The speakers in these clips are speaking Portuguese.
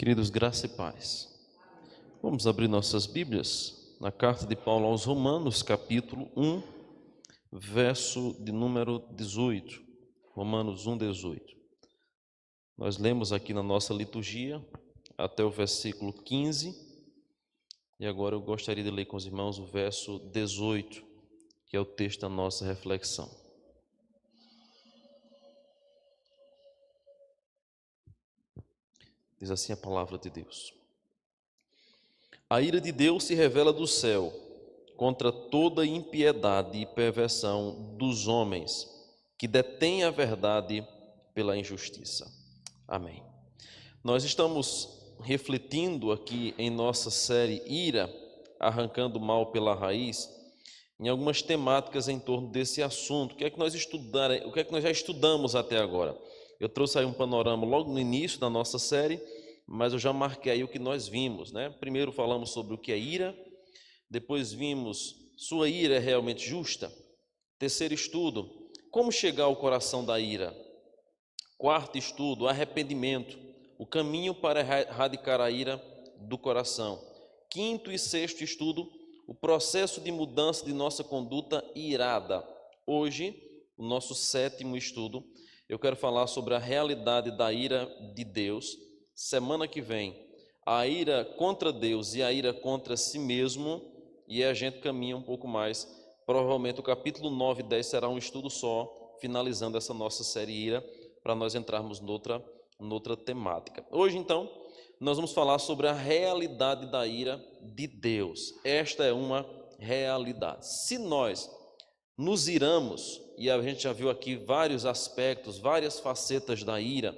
Queridos, graça e paz. Vamos abrir nossas Bíblias na carta de Paulo aos Romanos, capítulo 1, verso de número 18. Romanos 1, 18. Nós lemos aqui na nossa liturgia até o versículo 15, e agora eu gostaria de ler com os irmãos o verso 18, que é o texto da nossa reflexão. Diz assim a palavra de Deus: A ira de Deus se revela do céu contra toda impiedade e perversão dos homens que detêm a verdade pela injustiça. Amém. Nós estamos refletindo aqui em nossa série Ira, arrancando o mal pela raiz, em algumas temáticas em torno desse assunto. O que é que nós já estudamos até agora? Eu trouxe aí um panorama logo no início da nossa série, mas eu já marquei aí o que nós vimos, né? Primeiro falamos sobre o que é ira, depois vimos, sua ira é realmente justa? Terceiro estudo, como chegar ao coração da ira? Quarto estudo, arrependimento, o caminho para erradicar a ira do coração. Quinto e sexto estudo, o processo de mudança de nossa conduta irada. Hoje, o nosso sétimo estudo, eu quero falar sobre a realidade da ira de Deus. Semana que vem, a ira contra Deus e a ira contra si mesmo, e a gente caminha um pouco mais. Provavelmente o capítulo 9 e 10 será um estudo só, finalizando essa nossa série ira, para nós entrarmos noutra temática. Hoje, então, nós vamos falar sobre a realidade da ira de Deus. Esta é uma realidade. Se nós nos iramos, e a gente já viu aqui vários aspectos, várias facetas da ira,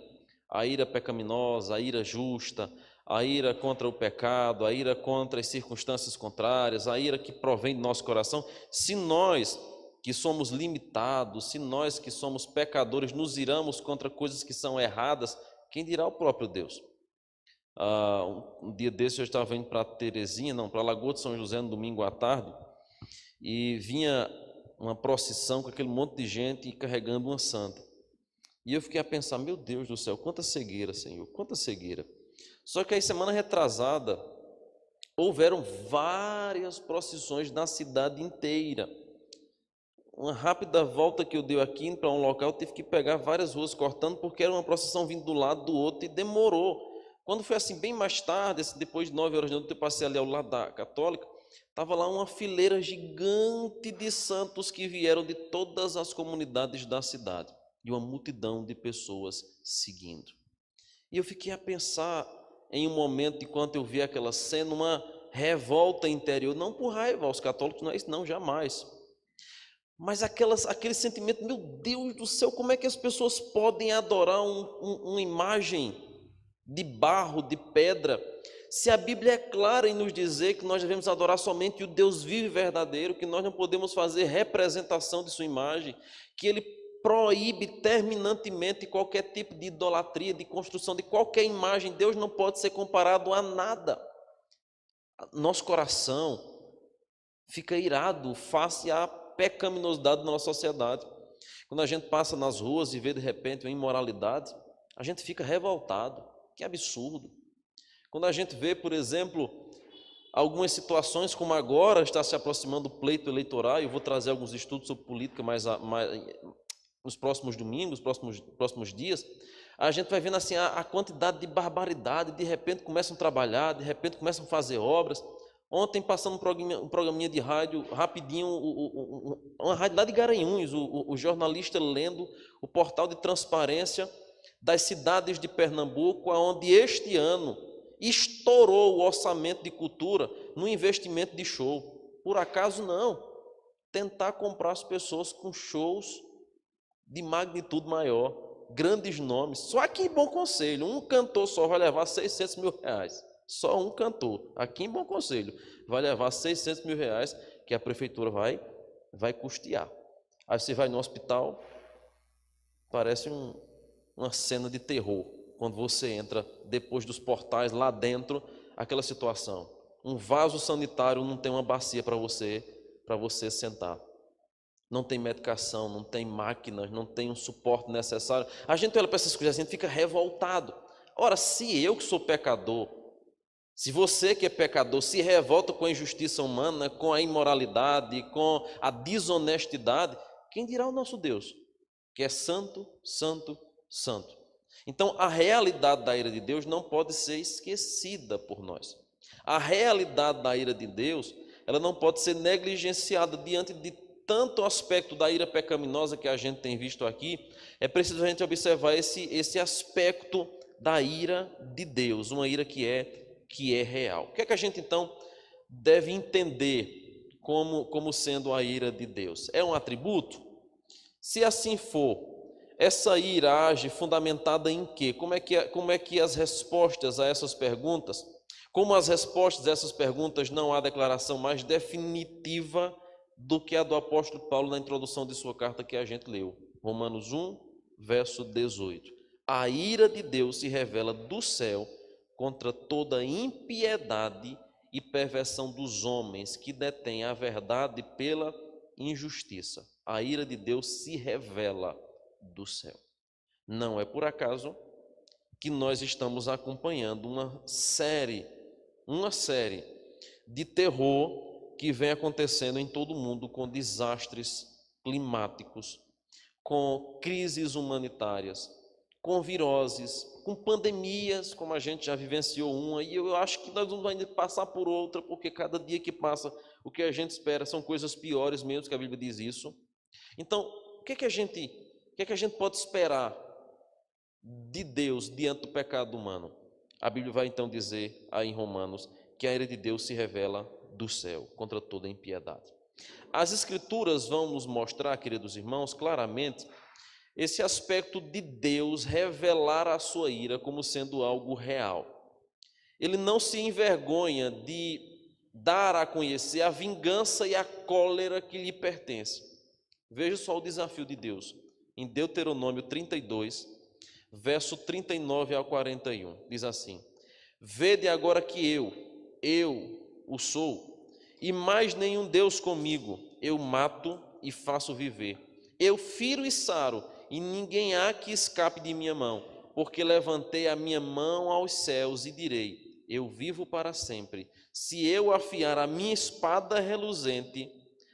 a ira pecaminosa, a ira justa, a ira contra o pecado, a ira contra as circunstâncias contrárias, a ira que provém do nosso coração. Se nós que somos limitados, se nós que somos pecadores nos iramos contra coisas que são erradas, quem dirá o próprio Deus? Um dia desse eu estava indo para para Lagoa de São José no domingo à tarde, e vinha uma procissão com aquele monte de gente carregando uma santa. E eu fiquei a pensar, meu Deus do céu, quanta cegueira, Senhor, quanta cegueira. Só que aí, semana retrasada, houveram várias procissões na cidade inteira. Uma rápida volta que eu dei aqui para um local, eu tive que pegar várias ruas cortando, porque era uma procissão vindo do lado do outro e demorou. Quando foi assim, bem mais tarde, depois de 9 horas da noite, eu passei ali ao lado da Católica, estava lá uma fileira gigante de santos que vieram de todas as comunidades da cidade, e uma multidão de pessoas seguindo. E eu fiquei a pensar em um momento, enquanto eu vi aquela cena, uma revolta interior, não por raiva aos católicos, não é isso, não, jamais. Mas aquele sentimento, meu Deus do céu, como é que as pessoas podem adorar uma imagem de barro, de pedra, se a Bíblia é clara em nos dizer que nós devemos adorar somente o Deus vivo e verdadeiro, que nós não podemos fazer representação de sua imagem, que Ele proíbe terminantemente qualquer tipo de idolatria, de construção de qualquer imagem. Deus não pode ser comparado a nada. Nosso coração fica irado face à pecaminosidade da nossa sociedade. Quando a gente passa nas ruas e vê de repente uma imoralidade, a gente fica revoltado. Que absurdo. Quando a gente vê, por exemplo, algumas situações como agora está se aproximando o pleito eleitoral, eu vou trazer alguns estudos sobre política mais nos próximos domingos, próximos dias, a gente vai vendo assim a quantidade de barbaridade, de repente começam a trabalhar, de repente começam a fazer obras. Ontem, passando um programinha de rádio, rapidinho, uma rádio lá de Garanhuns, o jornalista lendo o portal de transparência das cidades de Pernambuco, onde este ano estourou o orçamento de cultura no investimento de show. Por acaso não. Tentar comprar as pessoas com shows de magnitude maior, grandes nomes. Só aqui em Bom Conselho, um cantor só vai levar 600 mil reais. Só um cantor, aqui em Bom Conselho, vai levar 600 mil reais que a prefeitura vai custear. Aí você vai no hospital, parece uma cena de terror, quando você entra depois dos portais, lá dentro, aquela situação. Um vaso sanitário não tem uma bacia para você sentar. Não tem medicação, não tem máquinas, não tem um suporte necessário. A gente olha para essas coisas, a gente fica revoltado. Ora, se eu que sou pecador, se você que é pecador se revolta com a injustiça humana, com a imoralidade, com a desonestidade, quem dirá o nosso Deus, que é santo, santo, santo? Então, a realidade da ira de Deus não pode ser esquecida por nós. A realidade da ira de Deus, ela não pode ser negligenciada diante de tanto aspecto da ira pecaminosa que a gente tem visto aqui. É preciso a gente observar esse aspecto da ira de Deus, uma ira que é real. O que é que a gente então deve entender como sendo a ira de Deus? É um atributo? Se assim for, essa ira age fundamentada em quê? Como é que as respostas a essas perguntas, como as respostas a essas perguntas não há declaração mais definitiva do que a do apóstolo Paulo na introdução de sua carta que a gente leu, Romanos 1, verso 18. A ira de Deus se revela do céu contra toda impiedade e perversão dos homens que detêm a verdade pela injustiça. A ira de Deus se revela do céu. Não é por acaso que nós estamos acompanhando uma série de terror que vem acontecendo em todo o mundo, com desastres climáticos, com crises humanitárias, com viroses, com pandemias, como a gente já vivenciou uma, e eu acho que nós vamos ainda passar por outra, porque cada dia que passa, o que a gente espera são coisas piores mesmo, que a Bíblia diz isso. Então, o que é que a gente pode esperar de Deus diante do pecado humano? A Bíblia vai então dizer aí em Romanos que a ira de Deus se revela do céu contra toda impiedade. As Escrituras vão nos mostrar, queridos irmãos, claramente esse aspecto de Deus revelar a sua ira como sendo algo real. Ele não se envergonha de dar a conhecer a vingança e a cólera que lhe pertence. Veja só o desafio de Deus. Em Deuteronômio 32, verso 39 ao 41, diz assim: Vede agora que eu o sou, e mais nenhum Deus comigo. Eu mato e faço viver. Eu firo e saro, e ninguém há que escape de minha mão, porque levantei a minha mão aos céus e direi: eu vivo para sempre. Se eu afiar a minha espada reluzente,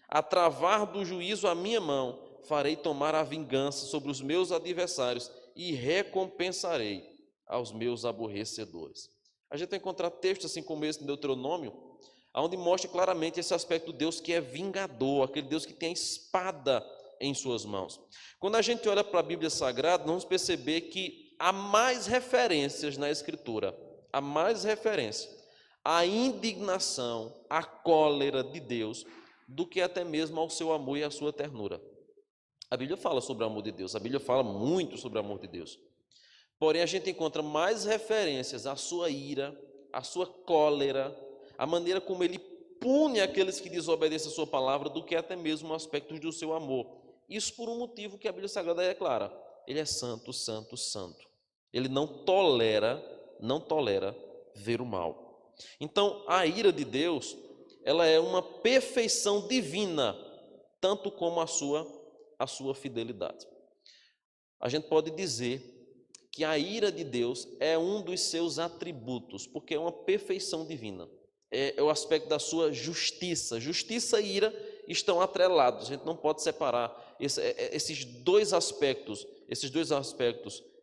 a travar do juízo a minha mão, farei tomar a vingança sobre os meus adversários e recompensarei aos meus aborrecedores. A gente vai encontrar textos assim como esse no Deuteronômio, onde mostra claramente esse aspecto de Deus que é vingador, aquele Deus que tem a espada em suas mãos. Quando a gente olha para a Bíblia Sagrada, nós vamos perceber que há mais referências na Escritura, há mais referência à indignação, à cólera de Deus, do que até mesmo ao seu amor e à sua ternura. A Bíblia fala sobre o amor de Deus, a Bíblia fala muito sobre o amor de Deus. Porém, a gente encontra mais referências à sua ira, à sua cólera, à maneira como ele pune aqueles que desobedecem a sua palavra, do que até mesmo aspectos do seu amor. Isso por um motivo que a Bíblia Sagrada é clara. Ele é santo, santo, santo. Ele não tolera ver o mal. Então, a ira de Deus, ela é uma perfeição divina, tanto como a sua fidelidade. A gente pode dizer que a ira de Deus é um dos seus atributos, porque é uma perfeição divina. É o aspecto da sua justiça. Justiça e ira estão atrelados. A gente não pode separar esses dois aspectos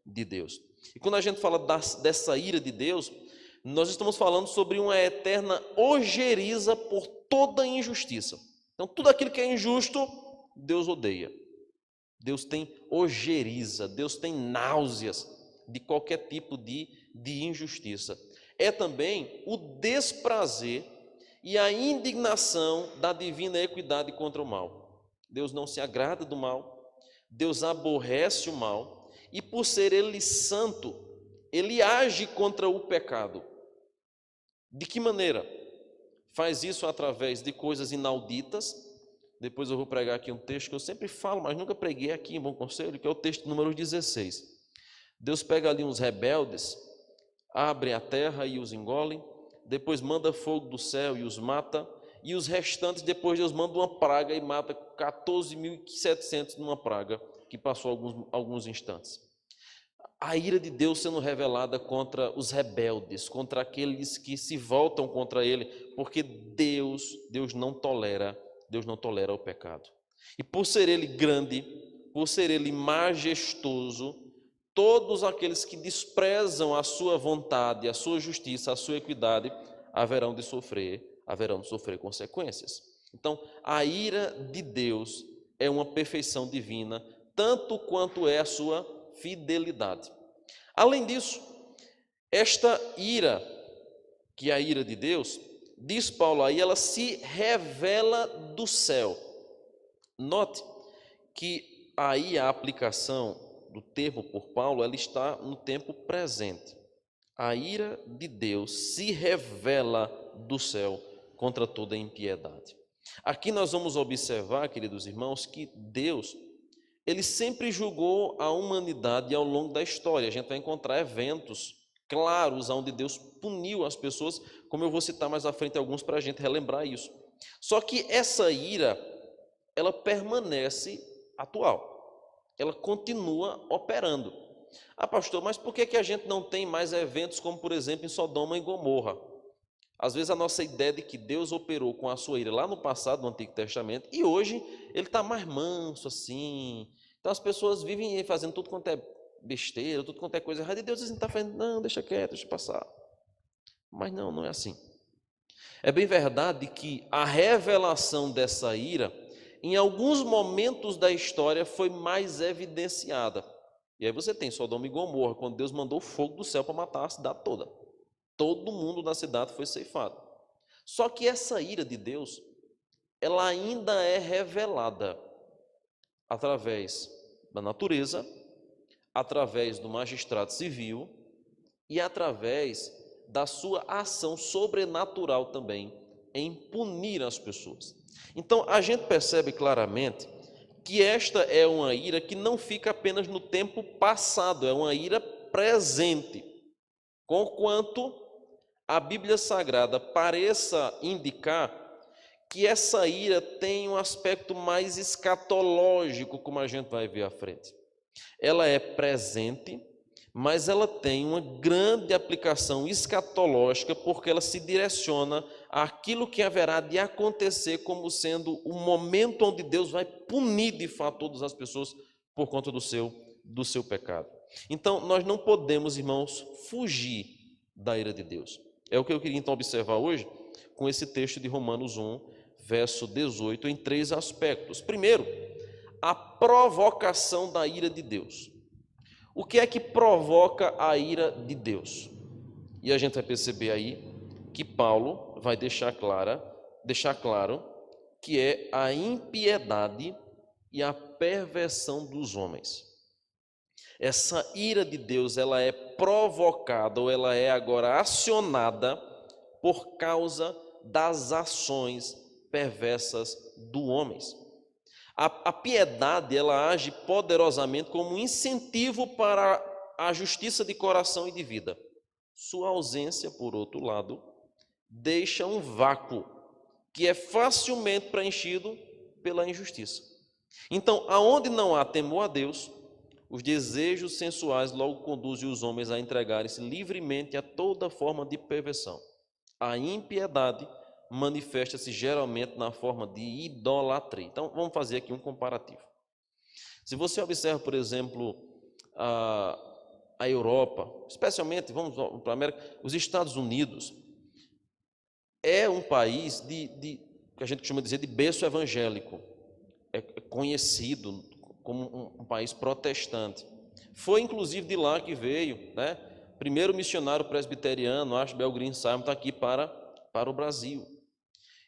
de Deus. E quando a gente fala dessa ira de Deus, nós estamos falando sobre uma eterna ojeriza por toda injustiça. Então, tudo aquilo que é injusto, Deus odeia. Deus tem ojeriza, Deus tem náuseas de qualquer tipo de injustiça. É também o desprazer e a indignação da divina equidade contra o mal. Deus não se agrada do mal, Deus aborrece o mal, e por ser Ele santo, Ele age contra o pecado. De que maneira? Faz isso através de coisas inauditas. Depois eu vou pregar aqui um texto que eu sempre falo, mas nunca preguei aqui em Bom Conselho, que é o texto número 16. Deus pega ali uns rebeldes, abre a terra e os engole, depois manda fogo do céu e os mata, e os restantes, depois Deus manda uma praga e mata 14.700 numa praga, que passou alguns instantes. a ira de Deus sendo revelada contra os rebeldes, contra aqueles que se voltam contra ele, porque Deus não tolera o pecado. E por ser ele grande, por ser ele majestoso, todos aqueles que desprezam a sua vontade, a sua justiça, a sua equidade, haverão de sofrer consequências. Então, a ira de Deus é uma perfeição divina, tanto quanto é a sua fidelidade. Além disso, esta ira, que é a ira de Deus, diz Paulo aí, ela se revela do céu. Note que aí a aplicação do termo por Paulo, ela está no tempo presente. A ira de Deus se revela do céu contra toda impiedade. Aqui nós vamos observar, queridos irmãos, que Deus, ele sempre julgou a humanidade ao longo da história. A gente vai encontrar eventos claros onde Deus puniu as pessoas, como eu vou citar mais à frente alguns para a gente relembrar isso. Só que essa ira, ela permanece atual. Ela continua operando. Ah, pastor, mas por que a gente não tem mais eventos como, por exemplo, em Sodoma e Gomorra? Às vezes a nossa ideia de que Deus operou com a sua ira lá no passado, no Antigo Testamento, e hoje ele está mais manso assim. Então as pessoas vivem fazendo tudo quanto é besteira, tudo quanto é coisa errada, e Deus está fazendo, não, deixa quieto, deixa passar. Mas não é assim. É bem verdade que a revelação dessa ira, em alguns momentos da história, foi mais evidenciada. E aí você tem Sodoma e Gomorra, quando Deus mandou fogo do céu para matar a cidade toda. Todo mundo da cidade foi ceifado. Só que essa ira de Deus, ela ainda é revelada através da natureza, através do magistrado civil e através da sua ação sobrenatural também em punir as pessoas. Então, a gente percebe claramente que esta é uma ira que não fica apenas no tempo passado, é uma ira presente, conquanto a Bíblia Sagrada pareça indicar que essa ira tem um aspecto mais escatológico, como a gente vai ver à frente. Ela é presente, mas ela tem uma grande aplicação escatológica, porque ela se direciona àquilo que haverá de acontecer como sendo o momento onde Deus vai punir de fato todas as pessoas por conta do seu pecado. Então, nós não podemos, irmãos, fugir da ira de Deus. É o que eu queria então observar hoje com esse texto de Romanos 1, verso 18, em 3 aspectos. Primeiro, a provocação da ira de Deus. O que é que provoca a ira de Deus? E a gente vai perceber aí que Paulo vai deixar claro que é a impiedade e a perversão dos homens. Essa ira de Deus, ela é provocada, ou ela é agora acionada por causa das ações perversas do homem. A piedade, ela age poderosamente como um incentivo para a justiça de coração e de vida. Sua ausência, por outro lado, deixa um vácuo que é facilmente preenchido pela injustiça. Então, aonde não há temor a Deus, os desejos sensuais logo conduzem os homens a entregarem-se livremente a toda forma de perversão. A impiedade manifesta-se geralmente na forma de idolatria. Então, vamos fazer aqui um comparativo. Se você observa, por exemplo, a Europa, especialmente, vamos para a América, os Estados Unidos, é um país que a gente costuma dizer de berço evangélico. É conhecido como um país protestante. Foi, inclusive, de lá que veio, né? Primeiro missionário presbiteriano, Ashbel Green Simon, está aqui para o Brasil.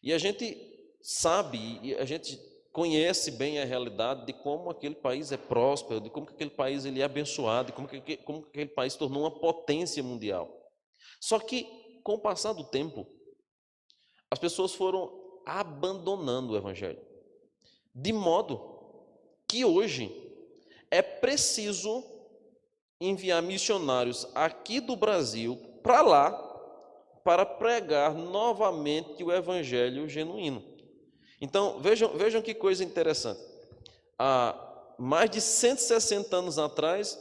E a gente sabe, e a gente conhece bem a realidade de como aquele país é próspero, de como que aquele país ele é abençoado, de como que aquele país se tornou uma potência mundial. Só que, com o passar do tempo, as pessoas foram abandonando o evangelho. De modo que hoje é preciso enviar missionários aqui do Brasil para lá, para pregar novamente o evangelho genuíno. Então, vejam que coisa interessante. Há mais de 160 anos atrás,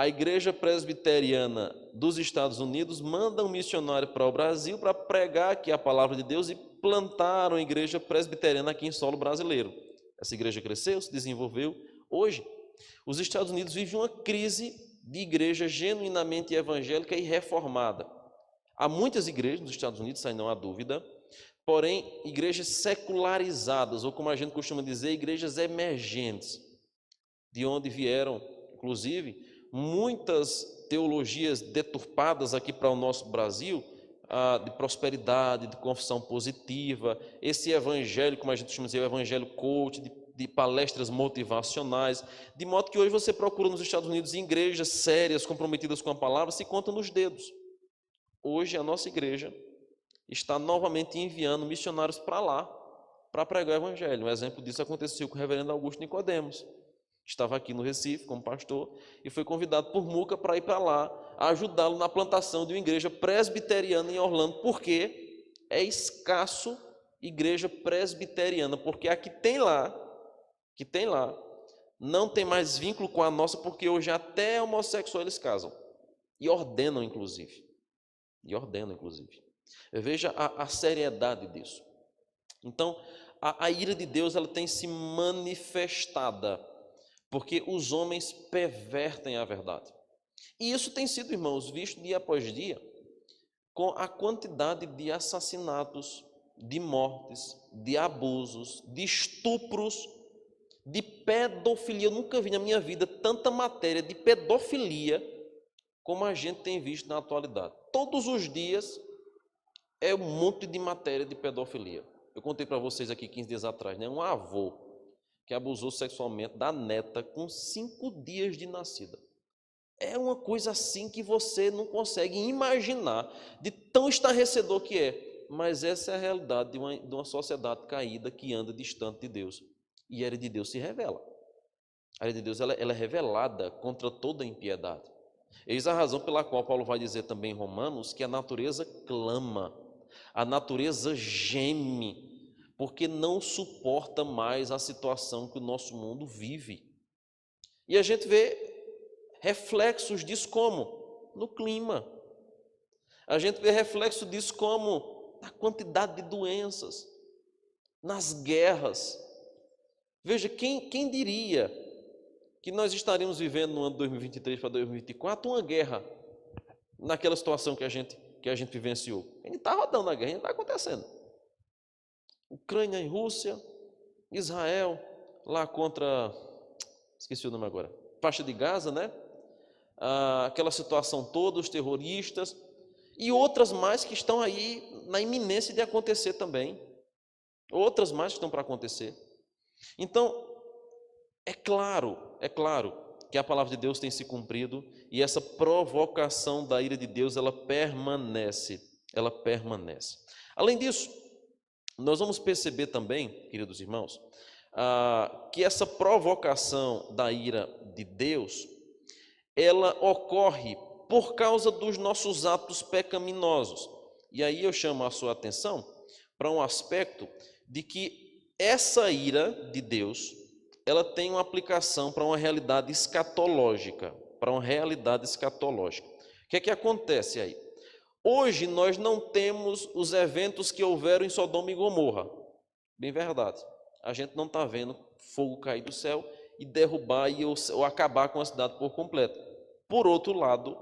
a Igreja Presbiteriana dos Estados Unidos manda um missionário para o Brasil para pregar aqui a palavra de Deus e plantaram a Igreja Presbiteriana aqui em solo brasileiro. Essa igreja cresceu, se desenvolveu. Hoje, os Estados Unidos vivem uma crise de igreja genuinamente evangélica e reformada. Há muitas igrejas nos Estados Unidos, sem não há dúvida, porém, igrejas secularizadas, ou como a gente costuma dizer, igrejas emergentes, de onde vieram, inclusive, muitas teologias deturpadas aqui para o nosso Brasil, de prosperidade, de confissão positiva, esse evangelho, como a gente costuma dizer, o evangelho coach, de palestras motivacionais, de modo que hoje você procura nos Estados Unidos igrejas sérias, comprometidas com a palavra, se conta nos dedos. Hoje a nossa igreja está novamente enviando missionários para lá, para pregar o evangelho. Um exemplo disso aconteceu com o reverendo Augusto Nicodemos. Estava aqui no Recife como pastor e foi convidado por Muca para ir para lá, ajudá-lo na plantação de uma igreja presbiteriana em Orlando, porque é escasso igreja presbiteriana, porque a que tem lá, não tem mais vínculo com a nossa, porque hoje até homossexuais eles casam, e ordenam inclusive. Veja a seriedade disso. Então, a ira de Deus ela tem se manifestada, porque os homens pervertem a verdade. E isso tem sido, irmãos, visto dia após dia, com a quantidade de assassinatos, de mortes, de abusos, de estupros, de pedofilia. Eu nunca vi na minha vida tanta matéria de pedofilia como a gente tem visto na atualidade. Todos os dias é um monte de matéria de pedofilia. Eu contei para vocês aqui 15 dias atrás, né? Um avô que abusou sexualmente da neta com 5 dias de nascida. É uma coisa assim que você não consegue imaginar, de tão estarrecedor que é. Mas essa é a realidade de uma sociedade caída que anda distante de Deus. E a ira de Deus se revela. A ira de Deus ela é revelada contra toda impiedade. Eis a razão pela qual Paulo vai dizer também em Romanos que a natureza clama, a natureza geme, porque não suporta mais a situação que o nosso mundo vive. E a gente vê reflexos disso como? No clima. A gente vê reflexo disso como? Na quantidade de doenças, nas guerras. Veja, quem diria que nós estaríamos vivendo no ano 2023 para 2024 uma guerra naquela situação que a gente vivenciou? A gente está rodando a guerra, ainda está acontecendo. Ucrânia e Rússia, Israel, lá contra, esqueci o nome agora, faixa de Gaza, né? Aquela situação toda, os terroristas, e outras mais que estão aí na iminência de acontecer também. Outras mais que estão para acontecer. Então, é claro que a palavra de Deus tem se cumprido e essa provocação da ira de Deus, ela permanece. Além disso, nós vamos perceber também, queridos irmãos, que essa provocação da ira de Deus, ela ocorre por causa dos nossos atos pecaminosos. E aí eu chamo a sua atenção para um aspecto de que essa ira de Deus, ela tem uma aplicação para uma realidade escatológica, O que é que acontece aí? Hoje nós não temos os eventos que houveram em Sodoma e Gomorra. Bem verdade. A gente não está vendo fogo cair do céu e derrubar ou acabar com a cidade por completo. Por outro lado,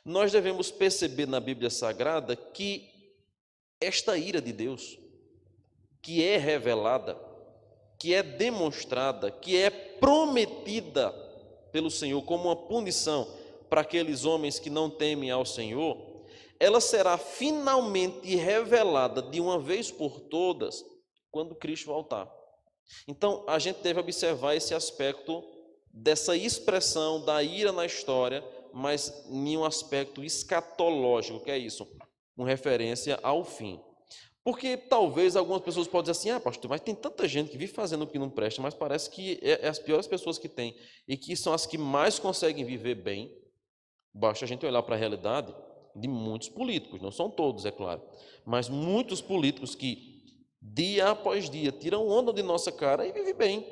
nós devemos perceber na Bíblia Sagrada que esta ira de Deus, que é revelada, que é demonstrada, que é prometida pelo Senhor como uma punição para aqueles homens que não temem ao Senhor, ela será finalmente revelada de uma vez por todas quando Cristo voltar. Então, a gente deve observar esse aspecto dessa expressão da ira na história, mas em um aspecto escatológico, que é isso, com referência ao fim. Porque talvez algumas pessoas possam dizer assim, pastor, mas tem tanta gente que vive fazendo o que não presta, mas parece que é as piores pessoas que tem, e que são as que mais conseguem viver bem. Basta a gente olhar para a realidade de muitos políticos, não são todos, é claro, mas muitos políticos que, dia após dia, tiram onda de nossa cara e vivem bem.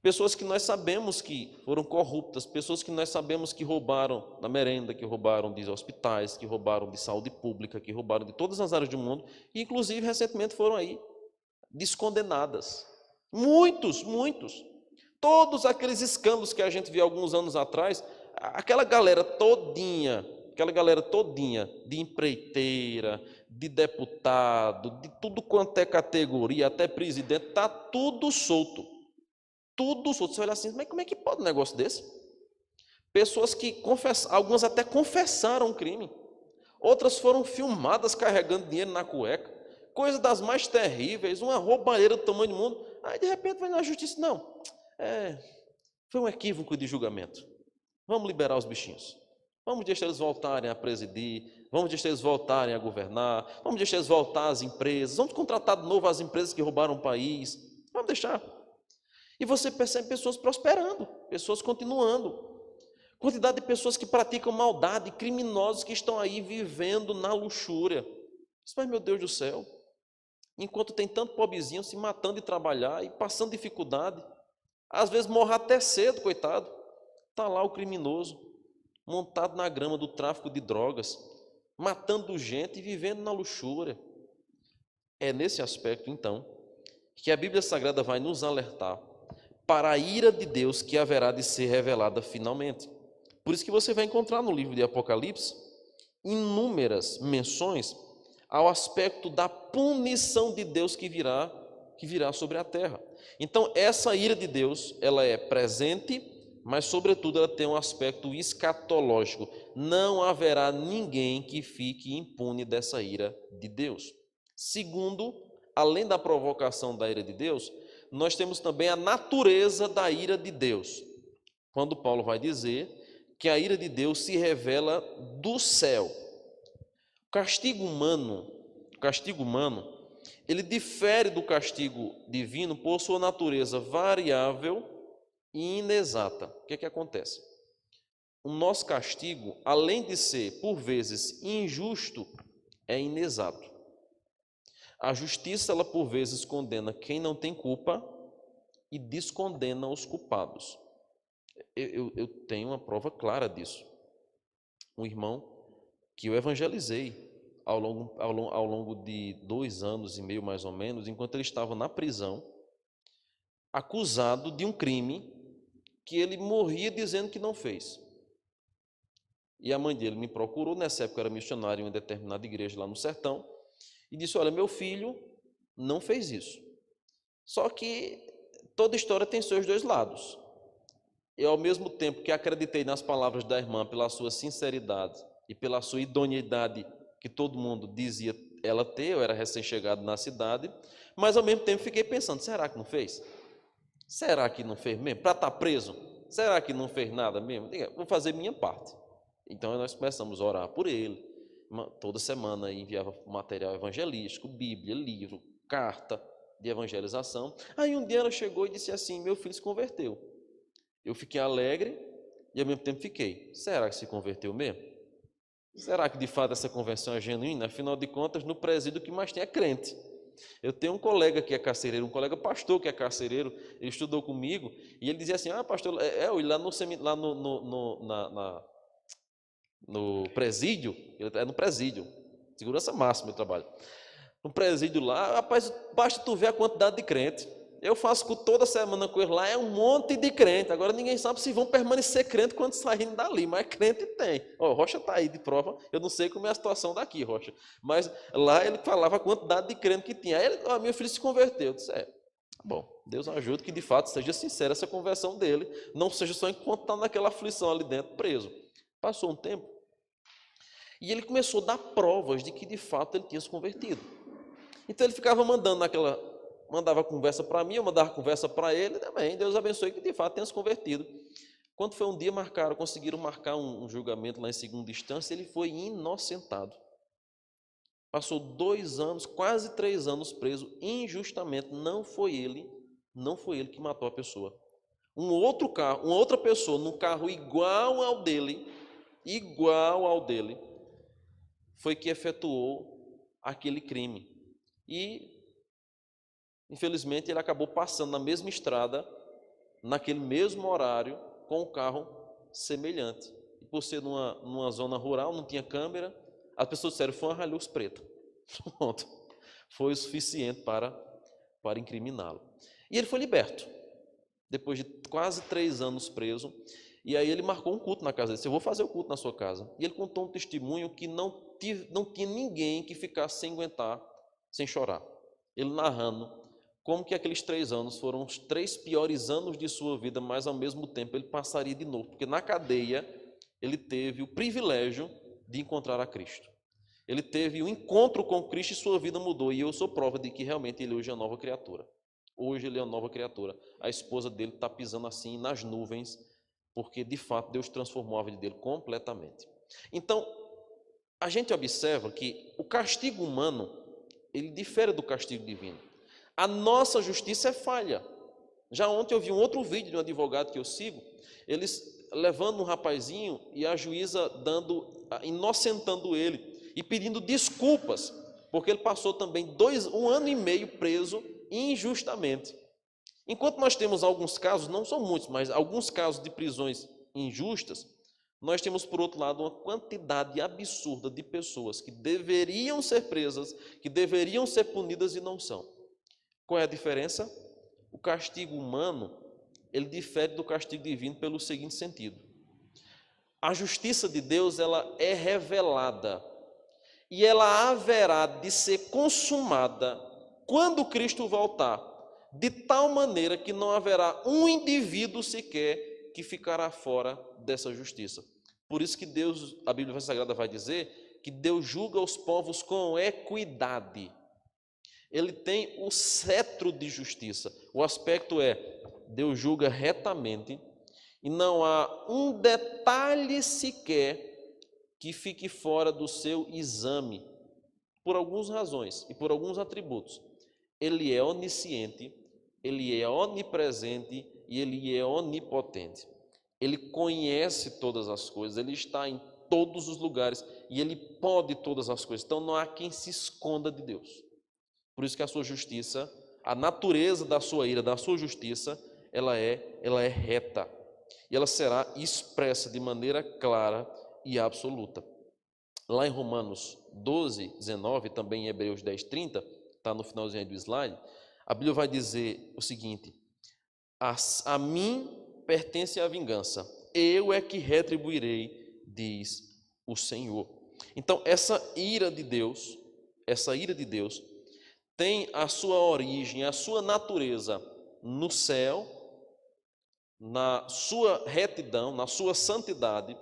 Pessoas que nós sabemos que foram corruptas, pessoas que nós sabemos que roubaram da merenda, que roubaram de hospitais, que roubaram de saúde pública, que roubaram de todas as áreas do mundo, e inclusive recentemente foram aí descondenadas. Muitos, muitos. Todos aqueles escândalos que a gente viu alguns anos atrás, aquela galera todinha de empreiteira, de deputado, de tudo quanto é categoria, até presidente, está tudo solto. Tudo solto. Você olha assim, mas como é que pode um negócio desse? Pessoas que algumas até confessaram o crime. Outras foram filmadas carregando dinheiro na cueca. Coisa das mais terríveis, uma roubalheira do tamanho do mundo. Aí, de repente, vai na justiça. Não, foi um equívoco de julgamento. Vamos liberar os bichinhos. Vamos deixar eles voltarem a presidir. Vamos deixar eles voltarem a governar. Vamos deixar eles voltar às empresas. Vamos contratar de novo as empresas que roubaram o país. Vamos deixar. E você percebe pessoas prosperando, pessoas continuando. Quantidade de pessoas que praticam maldade, criminosos que estão aí vivendo na luxúria. Mas, meu Deus do céu, enquanto tem tanto pobrezinho se matando de trabalhar e passando dificuldade, às vezes morre até cedo, coitado. Está lá o criminoso, montado na grama do tráfico de drogas, matando gente e vivendo na luxúria. É nesse aspecto, então, que a Bíblia Sagrada vai nos alertar para a ira de Deus que haverá de ser revelada finalmente. Por isso que você vai encontrar no livro de Apocalipse inúmeras menções ao aspecto da punição de Deus que virá sobre a terra. Então, essa ira de Deus, ela é presente, mas, sobretudo, ela tem um aspecto escatológico. Não haverá ninguém que fique impune dessa ira de Deus. Segundo, além da provocação da ira de Deus, nós temos também a natureza da ira de Deus. Quando Paulo vai dizer que a ira de Deus se revela do céu. O castigo humano, ele difere do castigo divino por sua natureza variável e inexata. O que é que acontece? O nosso castigo, além de ser, por vezes, injusto, é inexato. A justiça, ela por vezes condena quem não tem culpa e descondena os culpados. Eu tenho uma prova clara disso. Um irmão que eu evangelizei ao longo de 2 anos e meio, mais ou menos, enquanto ele estava na prisão, acusado de um crime que ele morria dizendo que não fez. E a mãe dele me procurou, nessa época eu era missionário em uma determinada igreja lá no sertão, e disse, olha, meu filho não fez isso. Só que toda história tem seus dois lados. Eu, ao mesmo tempo que acreditei nas palavras da irmã pela sua sinceridade e pela sua idoneidade, que todo mundo dizia ela ter, eu era recém-chegado na cidade, mas ao mesmo tempo fiquei pensando, será que não fez? Será que não fez mesmo? Para estar preso? Será que não fez nada mesmo? Vou fazer minha parte. Então nós começamos a orar por ele, toda semana enviava material evangelístico, Bíblia, livro, carta de evangelização. Aí um dia ela chegou e disse assim, meu filho se converteu. Eu fiquei alegre e ao mesmo tempo fiquei. Será que se converteu mesmo? Será que de fato essa conversão é genuína? Afinal de contas, no presídio o que mais tem é crente. Eu tenho um colega que é carcereiro, um colega pastor que é carcereiro, ele estudou comigo e ele dizia assim, pastor, lá no presídio, é no presídio, segurança máxima eu trabalho. No presídio lá, rapaz, basta tu ver a quantidade de crente. Eu faço toda semana com eles lá, é um monte de crente. Agora ninguém sabe se vão permanecer crente quando saírem dali, mas crente tem. Rocha está aí de prova, eu não sei como é a situação daqui, Rocha. Mas lá ele falava a quantidade de crente que tinha. Aí meu filho se converteu. Eu disse, bom, Deus ajude que de fato seja sincera essa conversão dele, não seja só enquanto está naquela aflição ali dentro, preso. Passou um tempo, e ele começou a dar provas de que de fato ele tinha se convertido. Então ele ficava mandava conversa para mim, eu mandava conversa para ele também. Deus abençoe que de fato tenha se convertido. Quando foi um dia conseguiram marcar um julgamento lá em segunda instância, ele foi inocentado. Passou 2 anos, quase 3 anos preso injustamente. Não foi ele que matou a pessoa. Uma outra pessoa num carro igual ao dele, foi que efetuou aquele crime. E, infelizmente, ele acabou passando na mesma estrada naquele mesmo horário, com um carro semelhante. E por ser numa zona rural, não tinha câmera, as pessoas disseram, foi uma Hilux preta. Pronto. Foi o suficiente para incriminá-lo. E ele foi liberto, depois de quase 3 anos preso. E aí ele marcou um culto na casa dele. Eu vou fazer o culto na sua casa. E ele contou um testemunho que não tinha ninguém que ficasse sem aguentar, sem chorar. Ele narrando como que aqueles 3 anos foram os 3 piores anos de sua vida, mas ao mesmo tempo ele passaria de novo, porque na cadeia ele teve o privilégio de encontrar a Cristo. Ele teve um encontro com Cristo e sua vida mudou. E eu sou prova de que realmente ele hoje é uma nova criatura. Hoje ele é uma nova criatura. A esposa dele está pisando assim nas nuvens, porque de fato Deus transformou a vida dele completamente. Então, a gente observa que o castigo humano, ele difere do castigo divino. A nossa justiça é falha. Já ontem eu vi um outro vídeo de um advogado que eu sigo, eles levando um rapazinho e a juíza inocentando ele e pedindo desculpas, porque ele passou também 1 ano e meio preso injustamente. Enquanto nós temos alguns casos, não são muitos, mas alguns casos de prisões injustas, nós temos, por outro lado, uma quantidade absurda de pessoas que deveriam ser presas, que deveriam ser punidas e não são. Qual é a diferença? O castigo humano, ele difere do castigo divino pelo seguinte sentido. A justiça de Deus, ela é revelada e ela haverá de ser consumada quando Cristo voltar, de tal maneira que não haverá um indivíduo sequer que ficará fora dessa justiça. Por isso que Deus, a Bíblia Sagrada vai dizer, que Deus julga os povos com equidade. Ele tem o cetro de justiça. O aspecto é, Deus julga retamente e não há um detalhe sequer que fique fora do seu exame, por algumas razões e por alguns atributos. Ele é onisciente, ele é onipresente e ele é onipotente. Ele conhece todas as coisas, ele está em todos os lugares e ele pode todas as coisas. Então não há quem se esconda de Deus. Por isso que a sua justiça, a natureza da sua ira, da sua justiça, ela é reta. E ela será expressa de maneira clara e absoluta. Lá em Romanos 12, 19, também em Hebreus 10, 30, está no finalzinho do slide, a Bíblia vai dizer o seguinte: a mim pertence a vingança, eu é que retribuirei, diz o Senhor. Então, essa ira de Deus tem a sua origem, a sua natureza no céu, na sua retidão, na sua santidade,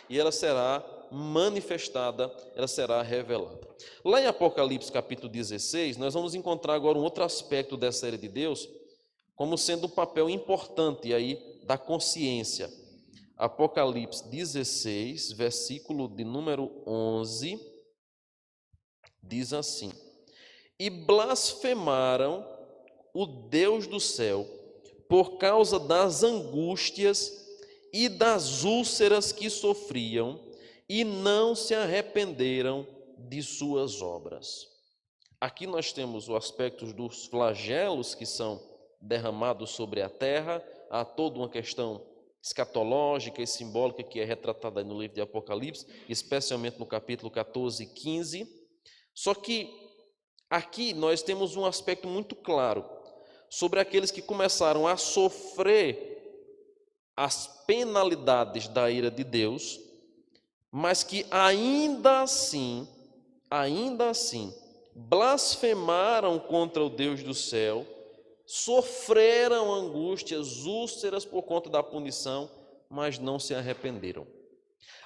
e ela será manifestada, ela será revelada. Lá em Apocalipse capítulo 16, nós vamos encontrar agora um outro aspecto dessa ira de Deus, como sendo um papel importante aí da consciência. Apocalipse 16, versículo de número 11, diz assim: e blasfemaram o Deus do céu por causa das angústias e das úlceras que sofriam, e não se arrependeram de suas obras. Aqui nós temos o aspecto dos flagelos que são derramados sobre a terra, há toda uma questão escatológica e simbólica que é retratada no livro de Apocalipse, especialmente no capítulo 14 e 15. Só que aqui nós temos um aspecto muito claro sobre aqueles que começaram a sofrer as penalidades da ira de Deus, mas que ainda assim, blasfemaram contra o Deus do céu, sofreram angústias, úlceras por conta da punição, mas não se arrependeram.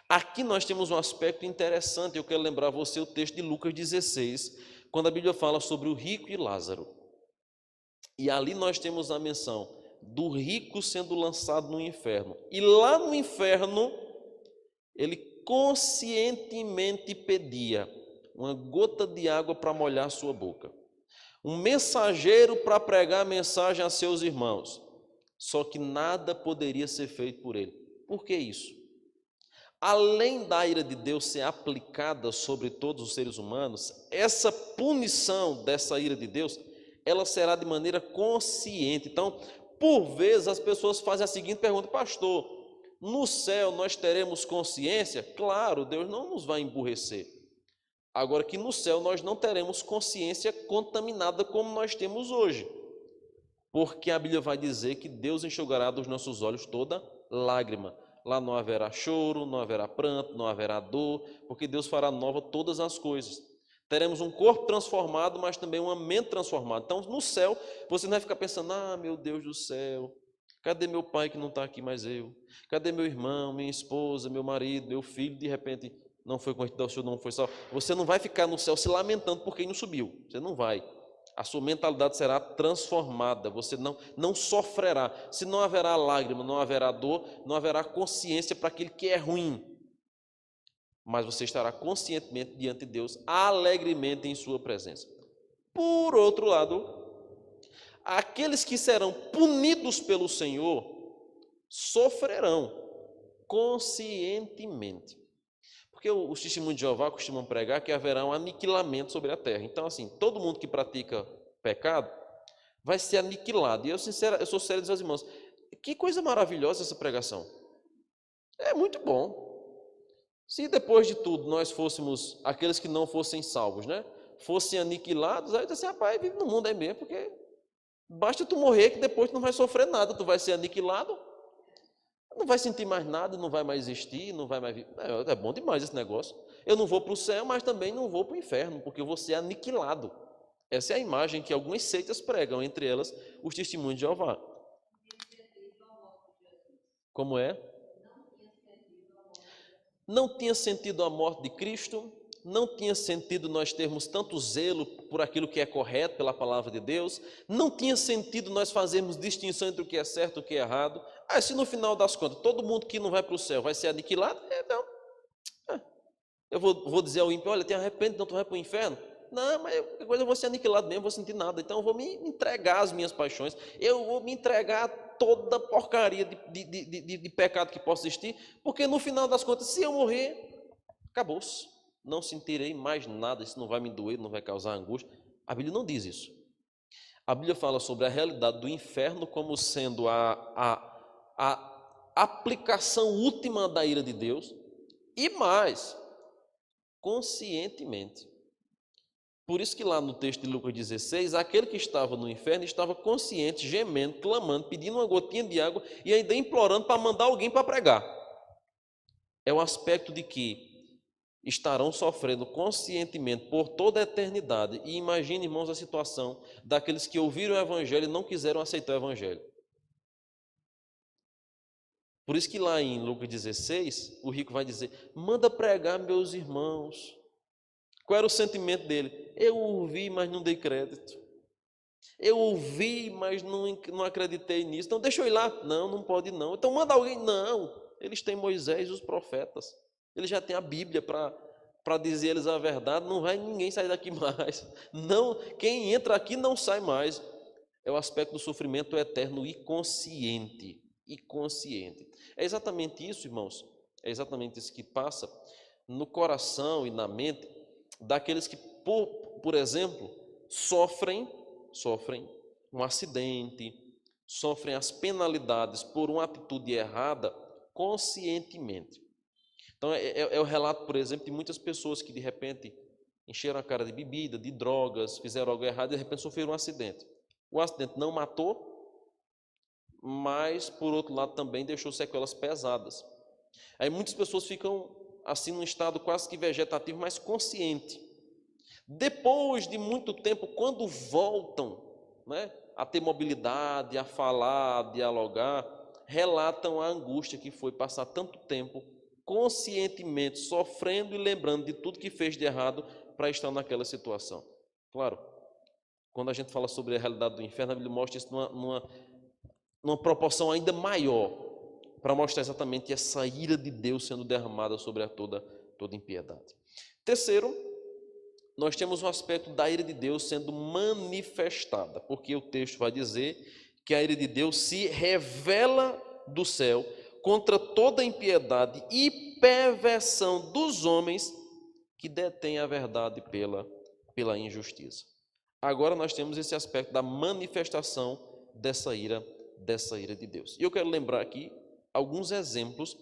Aqui nós temos um aspecto interessante, eu quero lembrar você o texto de Lucas 16, quando a Bíblia fala sobre o rico e Lázaro. E ali nós temos a menção do rico sendo lançado no inferno. E lá no inferno, ele conscientemente pedia uma gota de água para molhar sua boca, um mensageiro para pregar a mensagem a seus irmãos, só que nada poderia ser feito por ele. Por que isso? Além da ira de Deus ser aplicada sobre todos os seres humanos, essa punição dessa ira de Deus, ela será de maneira consciente. Então, Por vezes as pessoas fazem a seguinte pergunta: pastor, no céu nós teremos consciência? Claro, Deus não nos vai emburrecer. Agora que no céu nós não teremos consciência contaminada como nós temos hoje. Porque a Bíblia vai dizer que Deus enxugará dos nossos olhos toda lágrima. Lá não haverá choro, não haverá pranto, não haverá dor, porque Deus fará nova todas as coisas. Teremos um corpo transformado, mas também uma mente transformada. Então, no céu, você não vai ficar pensando: ah, meu Deus do céu, cadê meu pai que não está aqui mais eu? Cadê meu irmão, minha esposa, meu marido, meu filho? De repente, não foi convertido ao Senhor, não foi salvo. Você não vai ficar no céu se lamentando por quem não subiu. Você não vai. A sua mentalidade será transformada, você não sofrerá. Se não haverá lágrima, não haverá dor, não haverá consciência para aquilo que é ruim. Mas você estará conscientemente diante de Deus, alegremente em sua presença. Por outro lado, aqueles que serão punidos pelo Senhor sofrerão conscientemente. Porque os testemunhos de Jeová costumam pregar que haverá um aniquilamento sobre a terra. Então, assim, todo mundo que pratica pecado vai ser aniquilado. E eu sou sério dizer aos irmãos, que coisa maravilhosa essa pregação. É muito bom. Se depois de tudo nós fôssemos aqueles que não fossem salvos, né? Fossem aniquilados, aí eu disse assim: rapaz, vive no mundo aí mesmo, porque basta tu morrer que depois tu não vai sofrer nada, tu vai ser aniquilado, não vai sentir mais nada, não vai mais existir, não vai mais... É bom demais esse negócio. Eu não vou para o céu, mas também não vou para o inferno, porque eu vou ser aniquilado. Essa é a imagem que algumas seitas pregam, entre elas os testemunhos de Jeová. Como é? Não tinha sentido a morte de Cristo, não tinha sentido nós termos tanto zelo por aquilo que é correto pela palavra de Deus, não tinha sentido nós fazermos distinção entre o que é certo e o que é errado. Se no final das contas todo mundo que não vai para o céu vai ser aniquilado, não. Eu vou dizer ao ímpio: olha, te arrepende, não tu vai para o inferno? Não, mas eu vou ser aniquilado mesmo, vou sentir nada. Então eu vou me entregar às minhas paixões, eu vou me entregar a toda porcaria de pecado que possa existir, porque no final das contas, se eu morrer, acabou-se. Não sentirei mais nada, isso não vai me doer, não vai causar angústia. A Bíblia não diz isso. A Bíblia fala sobre a realidade do inferno como sendo a aplicação última da ira de Deus, e mais, conscientemente. Por isso que lá no texto de Lucas 16, aquele que estava no inferno estava consciente, gemendo, clamando, pedindo uma gotinha de água e ainda implorando para mandar alguém para pregar. É o aspecto de que estarão sofrendo conscientemente por toda a eternidade. E imagine, irmãos, a situação daqueles que ouviram o Evangelho e não quiseram aceitar o Evangelho. Por isso que lá em Lucas 16, o rico vai dizer: manda pregar meus irmãos. Qual era o sentimento dele? Eu ouvi, mas não dei crédito. Eu ouvi, mas não acreditei nisso. Então deixa eu ir lá. Não, não pode não. Então manda alguém. Não, eles têm Moisés e os profetas. Eles já têm a Bíblia para dizer eles a verdade. Não vai ninguém sair daqui mais. Não, quem entra aqui não sai mais. É o aspecto do sofrimento eterno e consciente. E consciente. É exatamente isso, irmãos. É exatamente isso que passa no coração e na mente daqueles que, por exemplo, sofrem um acidente, sofrem as penalidades por uma atitude errada conscientemente. Então, é o relato, por exemplo, de muitas pessoas que, de repente, encheram a cara de bebida, de drogas, fizeram algo errado e, de repente, sofreram um acidente. O acidente não matou, mas, por outro lado, também deixou sequelas pesadas. Aí muitas pessoas ficam assim num estado quase que vegetativo, mas consciente. Depois de muito tempo, quando voltam, né, a ter mobilidade, a falar, a dialogar, relatam a angústia que foi passar tanto tempo conscientemente sofrendo e lembrando de tudo que fez de errado para estar naquela situação. Claro, quando a gente fala sobre a realidade do inferno, a Bíblia mostra isso numa proporção ainda maior, para mostrar exatamente essa ira de Deus sendo derramada sobre toda impiedade. Terceiro, nós temos um aspecto da ira de Deus sendo manifestada, porque o texto vai dizer que a ira de Deus se revela do céu contra toda impiedade e perversão dos homens que detêm a verdade pela injustiça. Agora nós temos esse aspecto da manifestação dessa ira dessa ira de Deus. E eu quero lembrar aqui alguns exemplos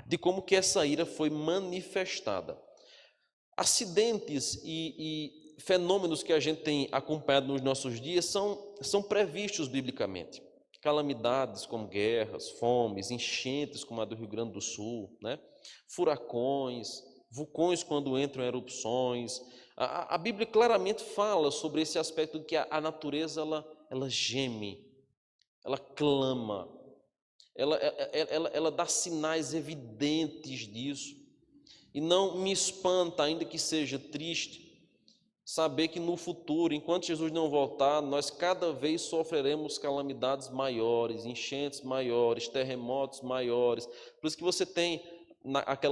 de como que essa ira foi manifestada. Acidentes e fenômenos que a gente tem acompanhado nos nossos dias são previstos biblicamente. Calamidades como guerras, fomes, enchentes como a do Rio Grande do Sul, né? Furacões, vulcões quando entram em erupções. A Bíblia claramente fala sobre esse aspecto de que a natureza ela geme, ela clama, ela dá sinais evidentes disso. E não me espanta, ainda que seja triste, saber que no futuro, enquanto Jesus não voltar, nós cada vez sofreremos calamidades maiores, enchentes maiores, terremotos maiores. Por isso que você tem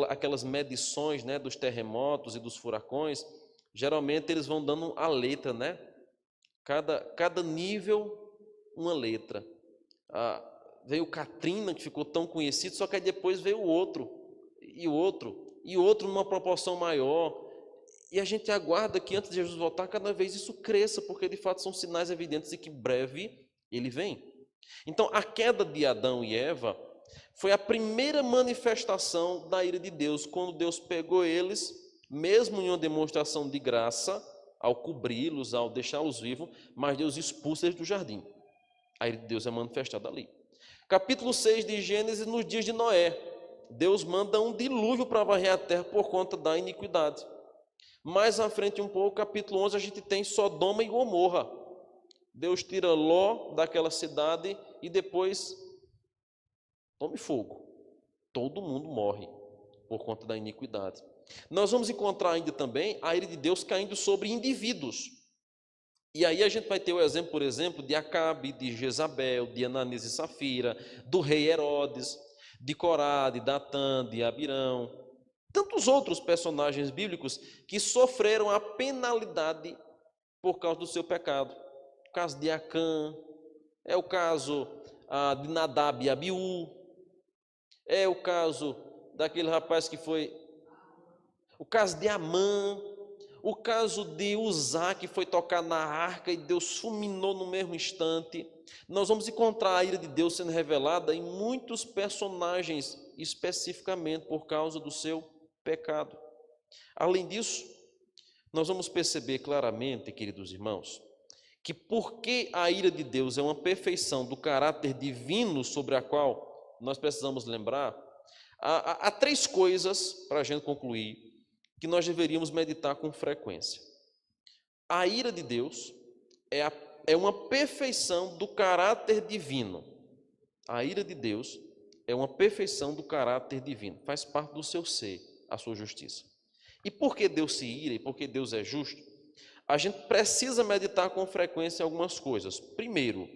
aquelas medições, né, dos terremotos e dos furacões, geralmente eles vão dando a letra, né? Cada nível, uma letra. Veio Katrina, que ficou tão conhecido, só que aí depois veio o outro, e outro, e outro numa proporção maior. E a gente aguarda que antes de Jesus voltar, cada vez isso cresça, porque de fato são sinais evidentes de que breve ele vem. Então, a queda de Adão e Eva foi a primeira manifestação da ira de Deus, quando Deus pegou eles, mesmo em uma demonstração de graça, ao cobri-los, ao deixá-los vivos, mas Deus expulsa eles do jardim. A ira de Deus é manifestada ali. Capítulo 6 de Gênesis, nos dias de Noé, Deus manda um dilúvio para varrer a terra por conta da iniquidade. Mais à frente um pouco, capítulo 11, a gente tem Sodoma e Gomorra. Deus tira Ló daquela cidade e depois tome fogo. Todo mundo morre por conta da iniquidade. Nós vamos encontrar ainda também a ira de Deus caindo sobre indivíduos. E aí a gente vai ter o exemplo, por exemplo, de Acabe, de Jezabel, de Ananias e Safira, do rei Herodes, de Corá, de Datã, de Abirão, tantos outros personagens bíblicos que sofreram a penalidade por causa do seu pecado. O caso de Acã, é o caso de Nadab e Abiú, é o caso daquele rapaz que foi, o caso de Amã, o caso de Uzá, que foi tocar na arca e Deus fulminou no mesmo instante. Nós vamos encontrar a ira de Deus sendo revelada em muitos personagens, especificamente por causa do seu pecado. Além disso, nós vamos perceber claramente, queridos irmãos, que porque a ira de Deus é uma perfeição do caráter divino sobre a qual nós precisamos lembrar, há três coisas, para a gente concluir, que nós deveríamos meditar com frequência. A ira de Deus é uma perfeição do caráter divino. A ira de Deus é uma perfeição do caráter divino, faz parte do seu ser, a sua justiça. E porque Deus se ira e porque Deus é justo, a gente precisa meditar com frequência algumas coisas. Primeiro,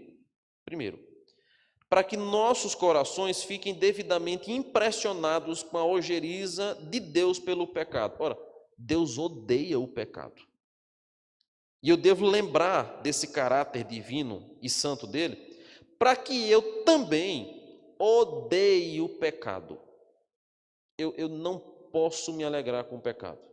para que nossos corações fiquem devidamente impressionados com a ojeriza de Deus pelo pecado. Ora, Deus odeia o pecado. E eu devo lembrar desse caráter divino e santo dele, para que eu também odeie o pecado. Eu não posso me alegrar com o pecado.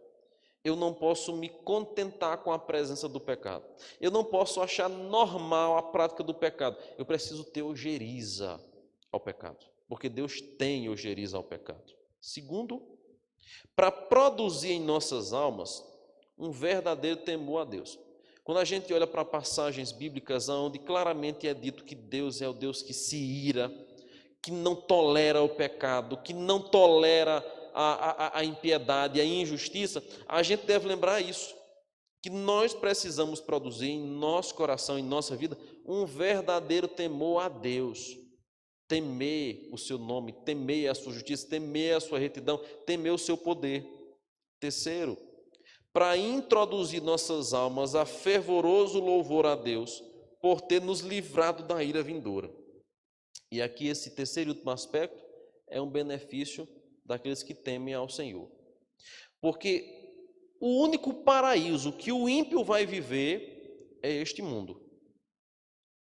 Eu não posso me contentar com a presença do pecado. Eu não posso achar normal a prática do pecado. Eu preciso ter ojeriza ao pecado, porque Deus tem ojeriza ao pecado. Segundo, para produzir em nossas almas um verdadeiro temor a Deus. Quando a gente olha para passagens bíblicas onde claramente é dito que Deus é o Deus que se ira, que não tolera o pecado, que não tolera a impiedade, a injustiça, a gente deve lembrar isso, que nós precisamos produzir em nosso coração, em nossa vida, um verdadeiro temor a Deus, temer o seu nome, temer a sua justiça, temer a sua retidão, temer o seu poder. Terceiro, para introduzir nossas almas a fervoroso louvor a Deus, por ter nos livrado da ira vindoura. E aqui esse terceiro e último aspecto é um benefício daqueles que temem ao Senhor. Porque o único paraíso que o ímpio vai viver é este mundo.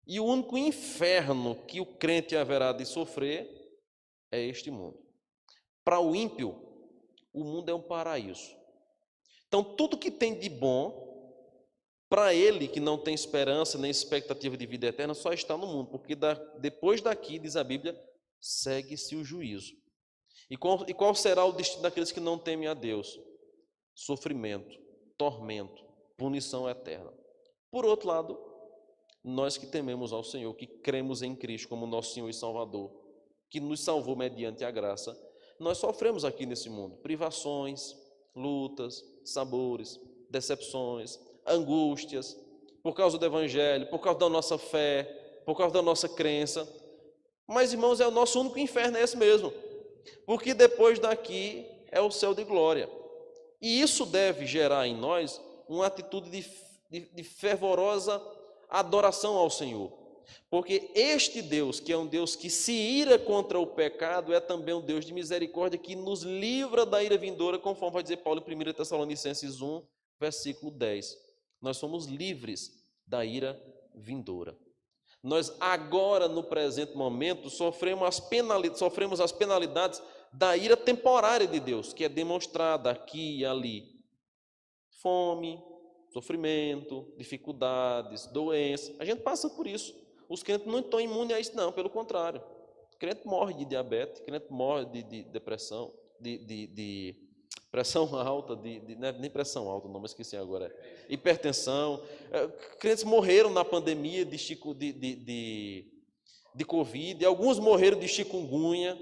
E o único inferno que o crente haverá de sofrer é este mundo. Para o ímpio, o mundo é um paraíso. Então, tudo que tem de bom Para ele que não tem esperança nem expectativa de vida eterna, só está no mundo, porque depois daqui, diz a Bíblia, segue-se o juízo. E qual será o destino daqueles que não temem a Deus? Sofrimento, tormento, punição eterna. Por outro lado, nós que tememos ao Senhor, que cremos em Cristo como nosso Senhor e Salvador, que nos salvou mediante a graça, nós sofremos aqui nesse mundo privações, lutas, sabores, decepções, angústias, por causa do Evangelho, por causa da nossa fé, por causa da nossa crença. Mas, irmãos, o nosso único inferno é esse mesmo, porque depois daqui é o céu de glória. E isso deve gerar em nós uma atitude de fervorosa adoração ao Senhor. Porque este Deus, que é um Deus que se ira contra o pecado, é também um Deus de misericórdia que nos livra da ira vindoura, conforme vai dizer Paulo em 1 Tessalonicenses 1, versículo 10. Nós somos livres da ira vindoura. Nós agora, no presente momento, sofremos as penalidades da ira temporária de Deus, que é demonstrada aqui e ali. Fome, sofrimento, dificuldades, doenças. A gente passa por isso. Os crentes não estão imunes a isso, não, pelo contrário. O crente morre de diabetes, o crente morre de depressão, de pressão alta, não é nem pressão alta, não, mas esqueci agora. Hipertensão. Crentes morreram na pandemia de Covid, alguns morreram de chikungunya.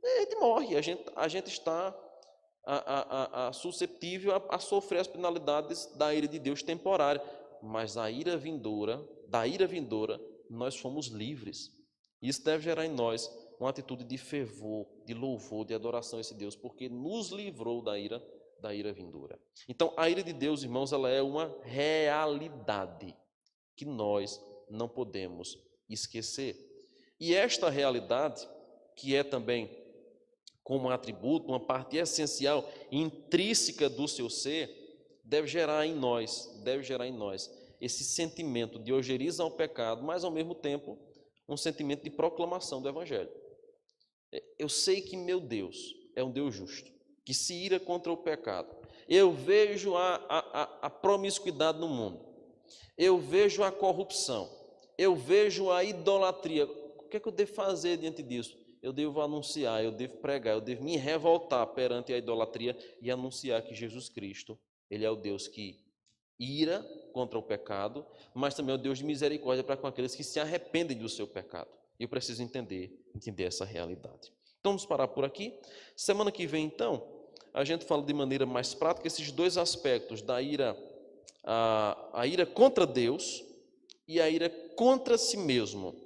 A gente morre, a gente está suscetível a sofrer as penalidades da ira de Deus temporária, mas da ira vindoura, nós fomos livres. Isso deve gerar em nós uma atitude de fervor, de louvor, de adoração a esse Deus, porque nos livrou da ira vindoura. Então, a ira de Deus, irmãos, ela é uma realidade que nós não podemos esquecer. E esta realidade, que é também como um atributo, uma parte essencial, intrínseca do seu ser, deve gerar em nós esse sentimento de ojeriza ao pecado, mas ao mesmo tempo um sentimento de proclamação do Evangelho. Eu sei que meu Deus é um Deus justo, que se ira contra o pecado. Eu vejo a promiscuidade no mundo, eu vejo a corrupção, eu vejo a idolatria. O que é que eu devo fazer diante disso? Eu devo anunciar, eu devo pregar, eu devo me revoltar perante a idolatria e anunciar que Jesus Cristo, Ele é o Deus que ira contra o pecado, mas também é o Deus de misericórdia para com aqueles que se arrependem do seu pecado. Eu preciso entender essa realidade. Então, vamos parar por aqui. Semana que vem, então, a gente fala de maneira mais prática esses dois aspectos da ira, a ira contra Deus e a ira contra si mesmo.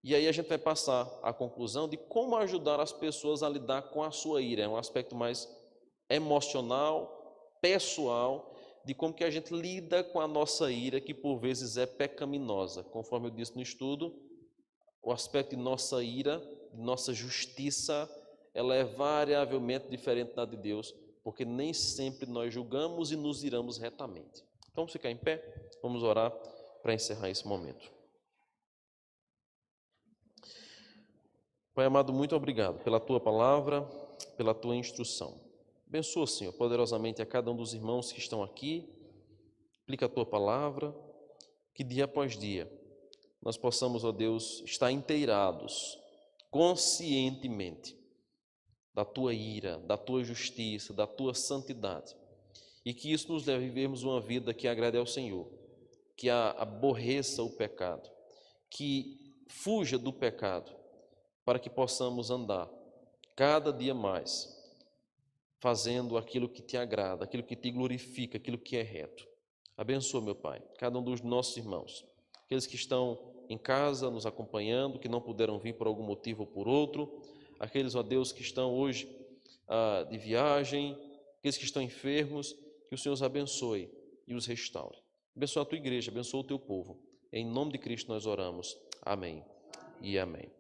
E aí a gente vai passar à conclusão de como ajudar as pessoas a lidar com a sua ira. É um aspecto mais emocional, pessoal, de como que a gente lida com a nossa ira, que por vezes é pecaminosa. Conforme eu disse no estudo, o aspecto de nossa ira, de nossa justiça, ela é variavelmente diferente da de Deus, porque nem sempre nós julgamos e nos iramos retamente. Então vamos ficar em pé, vamos orar para encerrar esse momento. Pai amado, muito obrigado pela Tua palavra, pela Tua instrução. Abençoa, Senhor, poderosamente a cada um dos irmãos que estão aqui. Aplica a Tua palavra, que dia após dia nós possamos, ó Deus, estar inteirados, conscientemente, da Tua ira, da Tua justiça, da Tua santidade. E que isso nos leve a vivermos uma vida que agrade ao Senhor, que aborreça o pecado, que fuja do pecado, para que possamos andar cada dia mais fazendo aquilo que te agrada, aquilo que te glorifica, aquilo que é reto. Abençoa, meu Pai, cada um dos nossos irmãos, aqueles que estão em casa nos acompanhando, que não puderam vir por algum motivo ou por outro, aqueles, ó Deus, que estão hoje de viagem, aqueles que estão enfermos, que o Senhor os abençoe e os restaure. Abençoa a tua igreja, abençoa o teu povo. Em nome de Cristo nós oramos. Amém e amém.